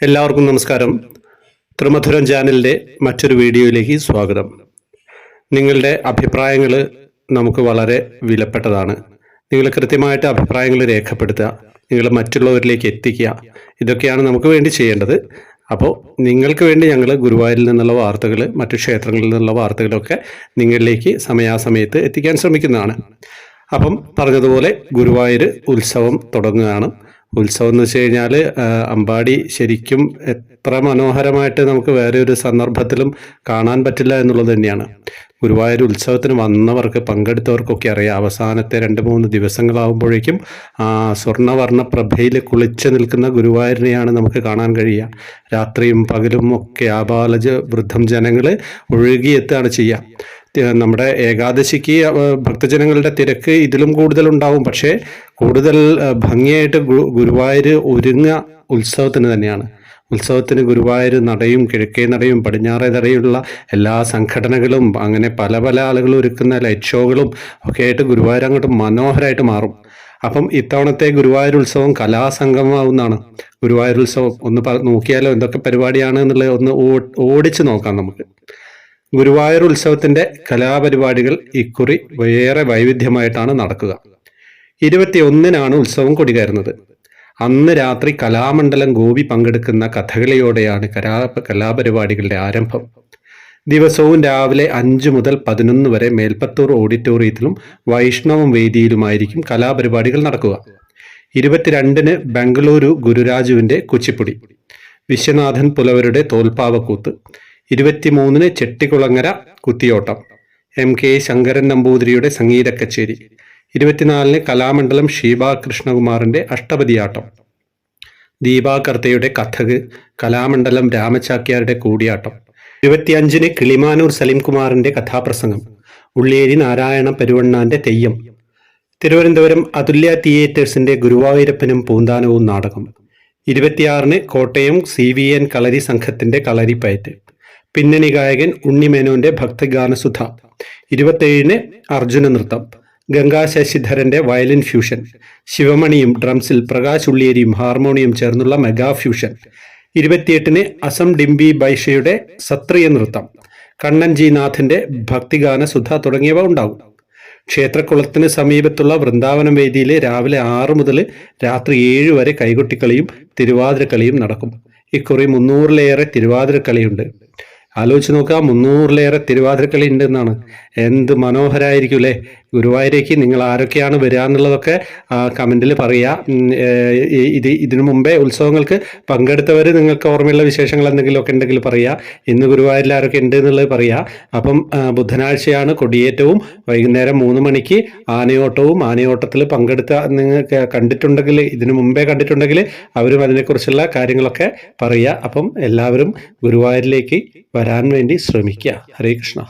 എല്ലാവർക്കും നമസ്കാരം. ത്രിമധുരം ചാനലിൻ്റെ മറ്റൊരു വീഡിയോയിലേക്ക് സ്വാഗതം. നിങ്ങളുടെ അഭിപ്രായങ്ങൾ നമുക്ക് വളരെ വിലപ്പെട്ടതാണ്. നിങ്ങൾ കൃത്യമായിട്ട് അഭിപ്രായങ്ങൾ രേഖപ്പെടുത്തുക, നിങ്ങൾ മറ്റുള്ളവരിലേക്ക് എത്തിക്കുക. ഇതൊക്കെയാണ് നമുക്ക് വേണ്ടി ചെയ്യേണ്ടത്. അപ്പോൾ നിങ്ങൾക്ക് വേണ്ടി ഞങ്ങൾ ഗുരുവായൂരിൽ നിന്നുള്ള വാർത്തകൾ, മറ്റു ക്ഷേത്രങ്ങളിൽ നിന്നുള്ള വാർത്തകളൊക്കെ നിങ്ങളിലേക്ക് സമയാസമയത്ത് എത്തിക്കാൻ ശ്രമിക്കുന്നതാണ്. അപ്പം പറഞ്ഞതുപോലെ ഗുരുവായൂർ ഉത്സവം തുടങ്ങുകയാണ്. ഉത്സവം എന്ന് വെച്ച് കഴിഞ്ഞാൽ അമ്പാടി ശരിക്കും എത്ര മനോഹരമായിട്ട് നമുക്ക് വേറെ ഒരു സന്ദർഭത്തിലും കാണാൻ പറ്റില്ല എന്നുള്ളത് തന്നെയാണ്. ഗുരുവായൂർ ഉത്സവത്തിന് വന്നവർക്ക്, പങ്കെടുത്തവർക്കൊക്കെ അറിയാം, അവസാനത്തെ 2-3 ദിവസങ്ങളാകുമ്പോഴേക്കും സ്വർണ്ണവർണ്ണ പ്രഭയിൽ കുളിച്ച് നിൽക്കുന്ന ഗുരുവായൂരിനെയാണ് നമുക്ക് കാണാൻ കഴിയുക. രാത്രിയും പകലും ഒക്കെ ആബാലജ വൃദ്ധം ജനങ്ങൾ ഒഴുകിയെത്തുകയാണ് ചെയ്യുക. നമ്മുടെ ഏകാദശിക്ക് ഭക്തജനങ്ങളുടെ തിരക്ക് ഇതിലും കൂടുതലുണ്ടാവും. പക്ഷേ കൂടുതൽ ഭംഗിയായിട്ട് ഗുരുവായൂർ ഒരുങ്ങ ഉത്സവത്തിന് തന്നെയാണ്. ഉത്സവത്തിന് ഗുരുവായൂർ നടയും, കിഴക്കേ നടയും, പടിഞ്ഞാറേ നടയുള്ള എല്ലാ സംഘടനകളും, അങ്ങനെ പല പല ആളുകളും ഒരുക്കുന്ന ലൈറ്റ് ഷോകളും ഒക്കെ ആയിട്ട് ഗുരുവായൂർ അങ്ങോട്ട് മനോഹരമായിട്ട് മാറും. അപ്പം ഇത്തവണത്തെ ഗുരുവായൂർ ഉത്സവം കലാസംഗമമാവുന്നതാണ്. ഗുരുവായൂർ ഉത്സവം ഒന്ന് നോക്കിയാലോ എന്തൊക്കെ പരിപാടിയാണ് എന്നുള്ളത് ഒന്ന് ഓടിച്ച് നോക്കാം നമുക്ക്. ഗുരുവായൂർ ഉത്സവത്തിന്റെ കലാപരിപാടികൾ ഇക്കുറി വേറെ വൈവിധ്യമായിട്ടാണ് നടക്കുക. 21-നാണ് ഉത്സവം കൊടികയറുന്നത്. അന്ന് രാത്രി കലാമണ്ഡലം ഗോപി പങ്കെടുക്കുന്ന കഥകളിയോടെയാണ് കലാപരിപാടികളുടെ ആരംഭം. ദിവസവും രാവിലെ 5 മുതൽ 11 വരെ മേൽപ്പത്തൂർ ഓഡിറ്റോറിയത്തിലും വൈഷ്ണവം വേദിയിലുമായിരിക്കും കലാപരിപാടികൾ നടക്കുക. 22-ന് ബംഗളൂരു ഗുരുരാജുവിന്റെ കുച്ചിപ്പുടി, വിശ്വനാഥൻ പുലവരുടെ തോൽപ്പാവക്കൂത്ത്, 23-ന് ചെട്ടികുളങ്ങര കുത്തിയോട്ടം, MK ശങ്കരൻ നമ്പൂതിരിയുടെ സംഗീത കച്ചേരി, 24-ന് കലാമണ്ഡലം ഷീബ കൃഷ്ണകുമാറിന്റെ അഷ്ടപതിയാട്ടം, ദീപാകർത്തയുടെ കഥക്, കലാമണ്ഡലം രാമചാക്യാരുടെ കൂടിയാട്ടം, 25-ന് കിളിമാനൂർ സലീംകുമാറിന്റെ കഥാപ്രസംഗം, ഉള്ളിയേരി നാരായണ പെരുവണ്ണാന്റെ തെയ്യം, തിരുവനന്തപുരം അതുല്യ തിയേറ്റേഴ്സിന്റെ ഗുരുവായൂരപ്പനും പൂന്താനവും നാടകം, 26-ന് കോട്ടയം CVN കളരി സംഘത്തിന്റെ കളരിപ്പയറ്റ്, പിന്നണി ഗായകൻ ഉണ്ണിമേനോന്റെ ഭക്തഗാനസുധ, 27-ന് അർജുന നൃത്തം, ഗംഗാ ശശിധരന്റെ വയലിൻ ഫ്യൂഷൻ, ശിവമണിയും ഡ്രംസിൽ പ്രകാശ് ഉള്ളിയേരിയും ഹാർമോണിയം ചേർന്നുള്ള മെഗാ ഫ്യൂഷൻ, 28-ന് അസം ഡിംബി ബൈഷയുടെ സത്രിയ നൃത്തം, കണ്ണൻ ജി നാഥന്റെ ഭക്തിഗാനസുധ തുടങ്ങിയവ ഉണ്ടാകും. ക്ഷേത്രക്കുളത്തിന് സമീപത്തുള്ള വൃന്ദാവനം വേദിയിൽ രാവിലെ 6 മുതൽ രാത്രി 7 വരെ കൈകൊട്ടിക്കളിയും തിരുവാതിരക്കളിയും നടക്കും. ഇക്കുറി 300-ലേറെ തിരുവാതിരക്കളിയുണ്ട്. ആലോചിച്ച് നോക്കുക, 300-ലേറെ തിരുവാതിരക്കളി ഉണ്ട് എന്നാണ്. എന്ത് മനോഹരമായിരിക്കും അല്ലേ? ഗുരുവായൂരേക്ക് നിങ്ങൾ ആരൊക്കെയാണ് വരിക എന്നുള്ളതൊക്കെ കമൻറ്റിൽ പറയുക. ഇതിനു മുമ്പേ ഉത്സവങ്ങൾക്ക് പങ്കെടുത്തവർ നിങ്ങൾക്ക് ഓർമ്മയുള്ള വിശേഷങ്ങൾ എന്തെങ്കിലുമൊക്കെ ഉണ്ടെങ്കിൽ പറയുക. ഇന്ന് ഗുരുവായൂരിൽ ആരൊക്കെ ഉണ്ട് എന്നുള്ളത് പറയുക. അപ്പം ബുധനാഴ്ചയാണ് കൊടിയേറ്റവും, വൈകുന്നേരം 3 മണിക്ക് ആനയോട്ടവും. ആനയോട്ടത്തിൽ പങ്കെടുത്ത നിങ്ങൾക്ക് കണ്ടിട്ടുണ്ടെങ്കിൽ, ഇതിനു മുമ്പേ കണ്ടിട്ടുണ്ടെങ്കിൽ അവരും അതിനെക്കുറിച്ചുള്ള കാര്യങ്ങളൊക്കെ പറയുക. അപ്പം എല്ലാവരും ഗുരുവായൂരിലേക്ക് വരാൻ വേണ്ടി ശ്രമിക്കുക. ഹരേ കൃഷ്ണ.